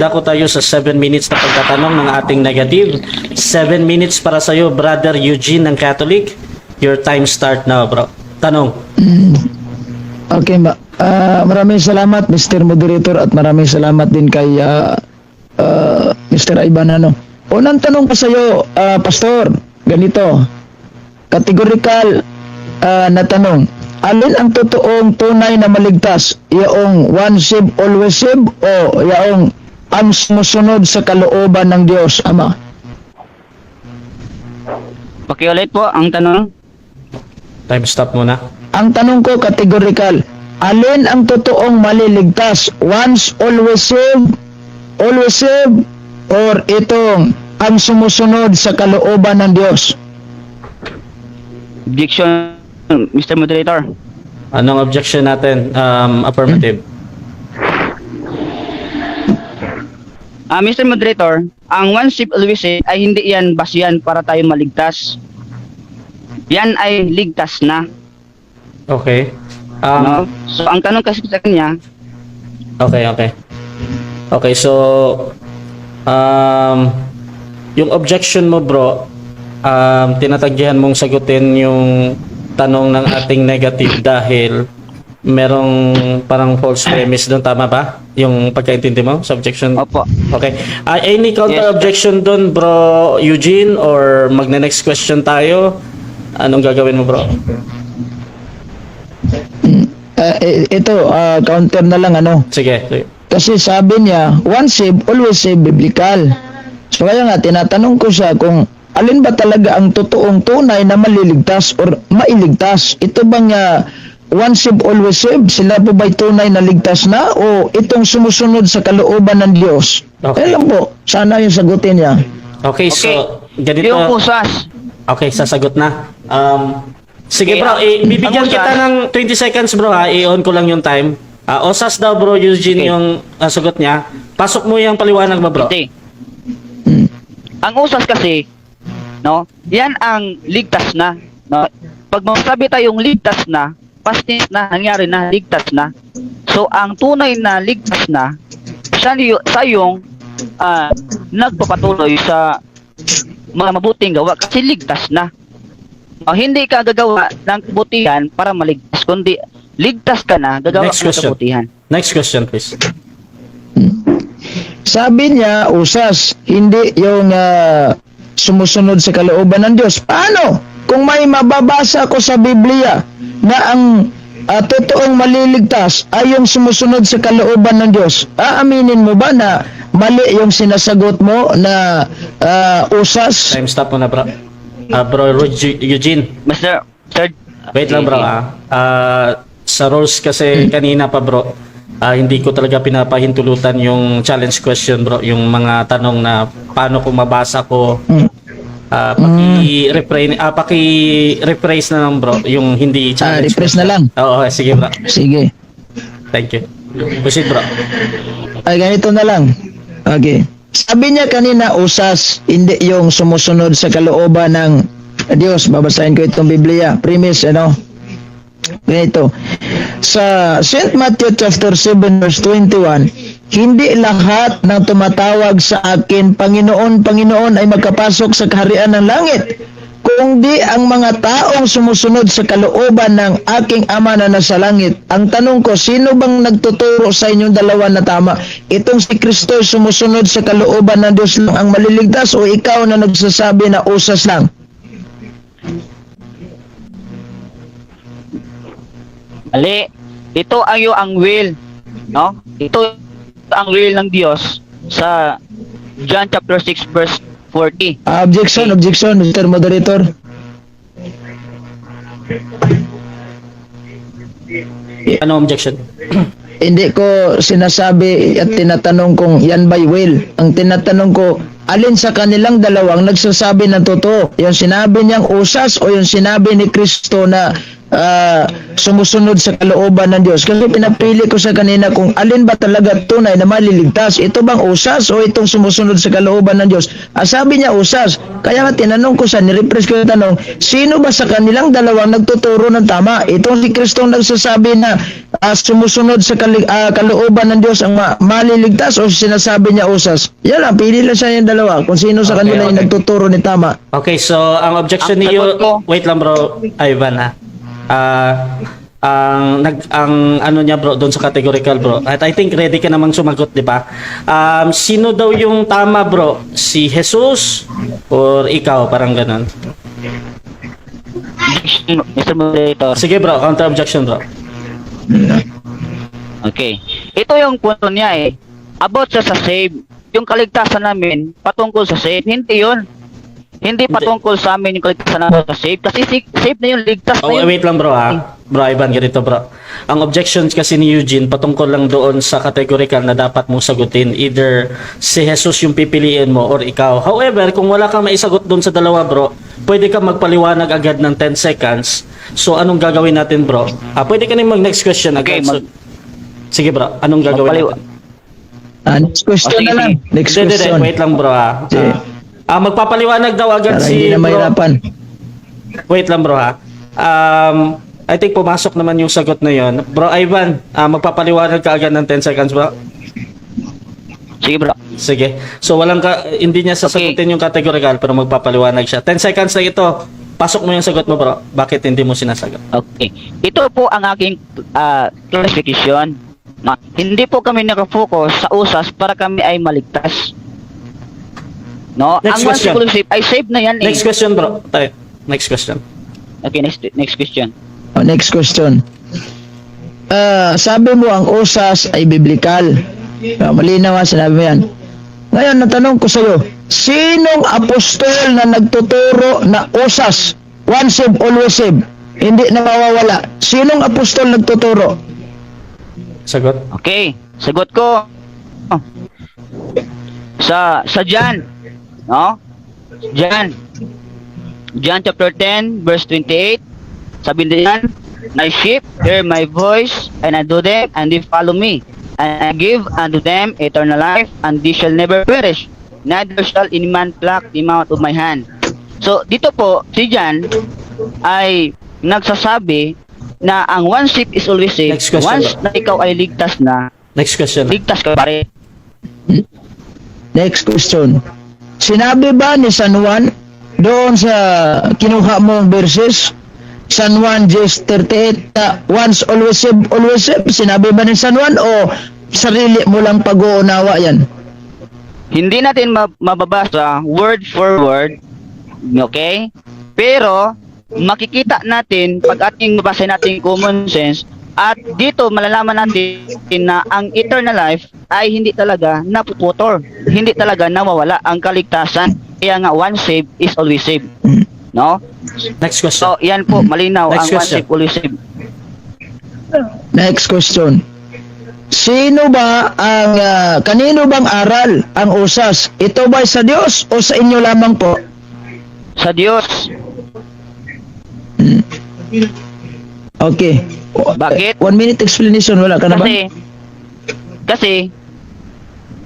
Dako tayo sa 7 minutes na pagtatanong ng ating negative. 7 minutes para sa iyo, Brother Eugene ng Catholic. Your time start now, bro. Tanong. Okay, maraming salamat Mr. Moderator at maraming salamat din kay Mr. Ivan ano. Unang tanong ko sa iyo, Pastor, ganito. Categorical na tanong. Alin ang totoong tunay na maligtas? Yaong one save, always save o yaong ang sumusunod sa kalooban ng Diyos, Ama? Pakiulit po ang tanong. Time stop muna. Ang tanong ko, categorical. Alin ang totoong maliligtas? Once, always save, or itong ang sumusunod sa kalooban ng Diyos? Objection, Mr. Moderator. Anong objection natin? Affirmative. Mr. Moderator, ang one save always save ay hindi yan basihan para tayo maligtas. Yan ay ligtas na. Okay. No? So, ang tanong kasi sa kanya, Okay, so yung objection mo, bro, tinatagyahan mong sagutin yung tanong ng ating negative dahil merong parang false premise doon, tama ba? Yung pagkaintindi mo sa objection? opo. Okay. Any counter objection doon, bro Eugene, or magna-next question tayo? Anong gagawin mo, bro? Ito, counter na lang ano. Sige. Kasi sabi niya, one save, always save, biblical. So kaya nga, tinatanong ko siya kung alin ba talaga ang totoong tunay na maliligtas or mailigtas. Ito bang one save, always save, sila po ba'y tunay na ligtas na o itong sumusunod sa kalooban ng Diyos? Okay. Kaya lang po, sana yung sagutin niya. Okay, so ganito. Yung usas. Okay, sasagot na. Sige, Okay, bro, bibigyan ang kita ng 20 seconds, bro, ha. I-on ko lang yung time. Osas daw, bro, Eugene, Okay. yung sagot niya. Pasok mo yung paliwanag mo, bro. Hindi. Ang usas kasi, no, yan ang ligtas na. No? Pag masabi tayong ligtas na, past tense na, nangyari na, ligtas na. So, ang tunay na ligtas na, sa yung nagpapatuloy sa mga mabuting gawa kasi ligtas na. Hindi ka gagawa ng kabutihan para maligtas, kundi ligtas ka na, gagawa Next ka ng question. kabutihan. Next question, please. Sabi niya, usas, hindi yung sumusunod sa kalooban ng Diyos. Paano? Kung may mababasa ko sa Biblia na ang totoong maliligtas ay yung sumusunod sa kalooban ng Diyos, aaminin mo ba na mali yung sinasagot mo na usas? Time stop mo na, bro. Bro Eugene, Mr. Sir, wait lang, bro. Sa rules kasi kanina pa, bro, hindi ko talaga pinapahintulutan yung challenge question, bro. Yung mga tanong na paano ko mabasa ko. Paki-rephrase na lang, bro, yung hindi challenge. Rephrase na lang. Oo, sige, bro. Sige. Thank you. Proceed, bro. Ay, ganito na lang. Okay. Sabi niya kanina, usas, hindi yung sumusunod sa kalooban ng Diyos. Babasahin ko itong Biblia. Premise, ano? Ganito. Sa St. Matthew chapter 7 verse 21, hindi lahat ng tumatawag sa akin, Panginoon, Panginoon, ay magkapasok sa kaharian ng langit, kundi ang mga taong sumusunod sa kalooban ng aking Ama na nasa langit. Ang tanong ko, sino bang nagtuturo sa inyong dalawa na tama? Itong si Kristo sumusunod sa kalooban ng Diyos lang ang maliligtas o ikaw na nagsasabi na usas lang? Ali, ito ang will, no? Ito ang will ng Diyos sa John chapter 6 verse 40. Objection, Mr. Moderator. Ano objection? Hindi ko sinasabi at tinatanong kung yan by will. Ang tinatanong ko, alin sa kanilang dalawang nagsasabi ng totoo? Yung sinabi niyang usas o yung sinabi ni Kristo na sumusunod sa kalooban ng Diyos. Kasi pinapili ko sa kanina kung alin ba talaga tunay na maliligtas. Ito bang usas o itong sumusunod sa kalooban ng Diyos? Sabi niya usas. Kaya nga tinanong ko siya, nirephrase ko yung tanong, sino ba sa kanilang dalawang nagtuturo ng tama? Itong si Kristo nagsasabi na sumusunod sa kalooban ng Diyos ang maliligtas o sinasabi niya usas? Yan lang, pili lang siya yung dalawa kung sino sa Okay, kanila yung okay. nagtuturo ni tama. Okay, so ang objection Ang niyo, sagot ko- wait lang bro, Ivan ha. Ang ano niya bro doon sa categorical bro. At I think ready ka namang sumagot, di ba? Sino daw yung tama bro? Si Jesus or ikaw, parang ganun. Mr. Moderator. Sige bro, counter objection bro. Okay. Ito yung punto niya eh. About sa save. Yung kaligtasan namin, patungkol sa save. Hindi yun. Hindi patungkol sa amin yung kaligtasan namin sa save. Kasi save na yung ligtas na Oh, yun. wait lang bro ha. Bro Ivan, ganito bro. Ang objections kasi ni Eugene patungkol lang doon sa categorical na dapat mong sagutin. Either si Jesus yung pipiliin mo or ikaw. However, kung wala kang maisagot doon sa dalawa bro, pwede ka magpaliwanag agad ng 10 seconds. So anong gagawin natin bro? Pwede ka na mag next question Okay, agad. Sige bro, anong gagawin natin? Next question sige, na lang. sige. Next Hindi, question. wait lang bro ha. Sige. Magpapaliwanag daw agad Para si hindi na bro. mahirapan. Wait lang bro ha. I think pumasok naman yung sagot na yon. Bro Ivan, magpapaliwanag ka agad ng 10 seconds bro. Sige bro. Sige. So hindi niya sasagutin yung categorical pero magpapaliwanag siya. 10 seconds na ito. Pasok mo yung sagot mo bro. Bakit hindi mo sinasagot? Okay. Ito po ang aking clarification. Na, hindi po kami nakafocus sa usas para kami ay maligtas. No? Next ang one question. single save ay save na yan eh. Next question bro. Tayo. Next question. Okay, next question. Next question. Sabi mo ang usas ay biblikal. Malinaw sinabi mo yan. Ngayon, natanong ko sa iyo, sinong apostol na nagtuturo na usas, once save, always save, hindi na mawawala? Sinong apostol nagtuturo? Sagot. Okay, sagot ko. Sa John, no? John chapter 10 verse 28. Sabi diyan, "My sheep hear my voice, and I know them, and they follow me. And I give unto them eternal life, and they shall never perish, neither shall any man pluck them out of my hand." So, dito po, si John ay nagsasabi na ang one sheep is always safe. Next question, Once na ikaw ay ligtas na, Next question. ligtas ka pa rin. Next question. Sinabi ba ni San Juan doon sa kinuha mong verses, San Juan 38 na once always save, sinabi ba ni San Juan o sarili mo lang pag-uunawa yan? Hindi natin mababasa word for word, okay? Pero makikita natin pag ating mabasa natin common sense, at dito malalaman natin na ang eternal life ay hindi talaga napuputol, hindi talaga nawawala ang kaligtasan. Kaya nga one save is always save, no? Next question. So yan po, malinaw. Next Ang one question. save always save. Next question. Sino ba ang kanino bang aral ang usas? Ito ba sa Diyos o sa inyo lamang po? Sa Diyos. Okay. Bakit? 1 minute explanation, wala ka na ba? Kasi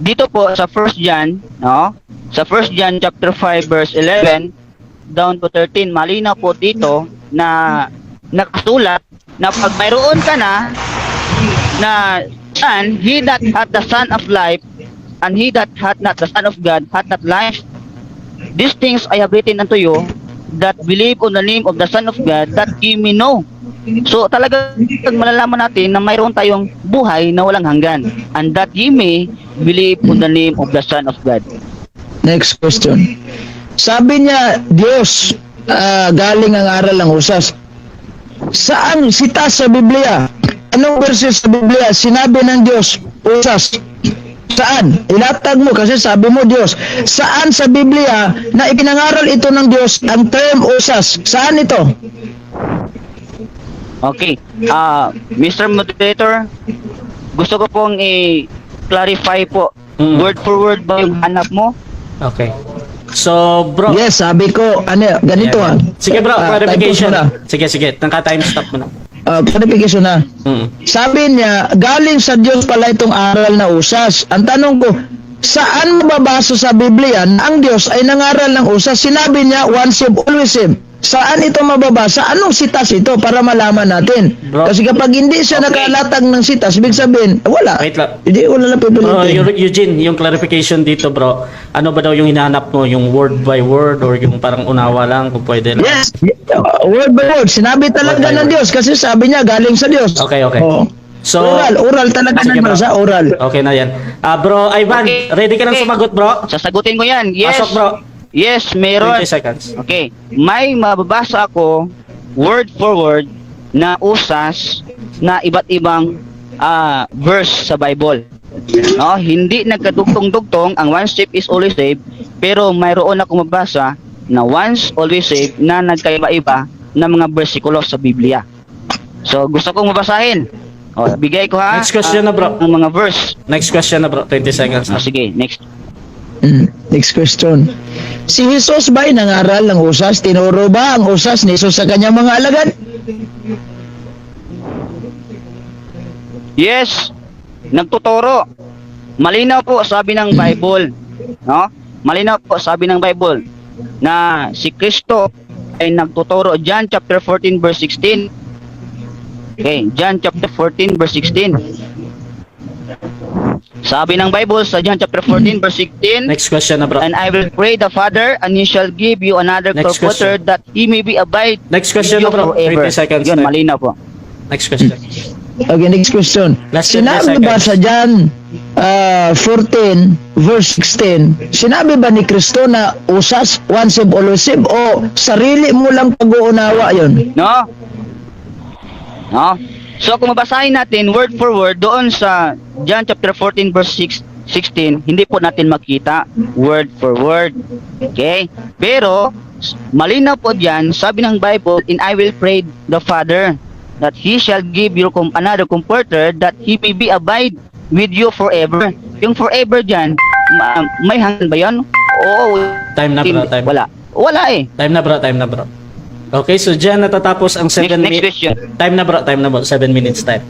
dito po sa 1 John, no? Sa 1 John chapter 5 verse 11 down to 13, malinaw po dito na nakasulat na pag mayroon ka na son, he that hath the Son of life, and he that hath not the Son of God hath not life. These things I have written unto you that believe on the name of the Son of God, that ye may know. So talagang malalaman natin na mayroon tayong buhay na walang hanggan, and that ye may believe on the name of the Son of God. Next question. Sabi niya, Diyos, galing ang aral ng usas. Saan sita sa Biblia? Anong verses sa Biblia sinabi ng Diyos, usas? Saan? Ilatag mo kasi sabi mo Diyos. Saan sa Biblia na ipinangaral ito ng Diyos ang term usas? Saan ito? Okay. Mr. Moderator, gusto ko pong i-clarify po. Mm. Word for word ba yung hanap mo? Okay. So, bro. Yes, sabi ko, ganito Yeah. Sige bro, Ah, clarification. time ko Sige. Naka-time stop mo na. clarification na. Mm. Sabi niya, galing sa Diyos pala itong aral na usas. Ang tanong ko, saan mababasa sa Biblia na ang Diyos ay nangaral ng usas? Sinabi niya, once saved, always saved. Saan ito mababasa? Anong sitas ito para malaman natin? Bro. Kasi kapag hindi siya Okay. nakalatag ng sitas, ibig sabihin, wala. Wait lang. Hindi, wala na pipilitin. Eugene, yung clarification dito bro, ano ba daw yung hinahanap mo? Yung word by word or yung parang unawa lang kung pwede lang? Yes, word by word. Sinabi talaga Word by ng word. Diyos kasi sabi niya galing sa Diyos. Okay. Oo. So, Oral talaga Sige, ng bro. Diyos, oral. Okay na yan. Bro, Ivan, Okay. ready ka nang Okay. sumagot bro? Sasagutin ko yan. Yes. Pasok bro. Yes, meron. 20 seconds. Okay. May mababasa ako word for word na usas na iba't ibang verse sa Bible. No, hindi nagkadugtong-dugtong ang once saved is always saved, pero mayroon akong mabasa na once always saved na nagkaiba-iba na mga bersikulo sa Biblia. So gusto kong mabasahin. O, bigay ko ha. Next question na, bro. Ang mga verse. Next question na bro, 20 seconds na. Sige, next. Next question. Si Jesus ba ay nangaral ng usas? Tinuro ba ang usas ni Jesus sa kanyang mga alagad? Yes, nagtuturo. Malinaw po sabi ng Bible, no? Malinaw po sabi ng Bible na si Kristo ay nagtuturo. John chapter 14 verse 16. Okay, John chapter 14 verse 16. Sabi ng Bible sa John chapter 14 verse 16, Next question na bro. and I will pray the Father, and he shall give you another Next comforter question. that he may be abide Next question with you na, bro. forever. 20 seconds Yun, na. malinaw po. Next question. Okay, next question. Last 20 Sinabi ba seconds. sa John 14 verse 16, sinabi ba ni Kristo na usas, once saved, always saved, o sarili mo lang pag-uunawa yon? No? No? So kung mabasahin natin word for word doon sa John chapter 14 verse 16, hindi po natin makita word for word. Okay? Pero malinaw po diyan, sabi ng Bible, and I will pray the Father that he shall give you another comforter that he may be abide with you forever. Yung forever diyan, may hanggan ba 'yan? Oo. Time na bro, time. Wala. Wala eh. Time na bro. Okay, so dyan natatapos ang 7 Next minutes. question. Time na bro, 7 minutes time.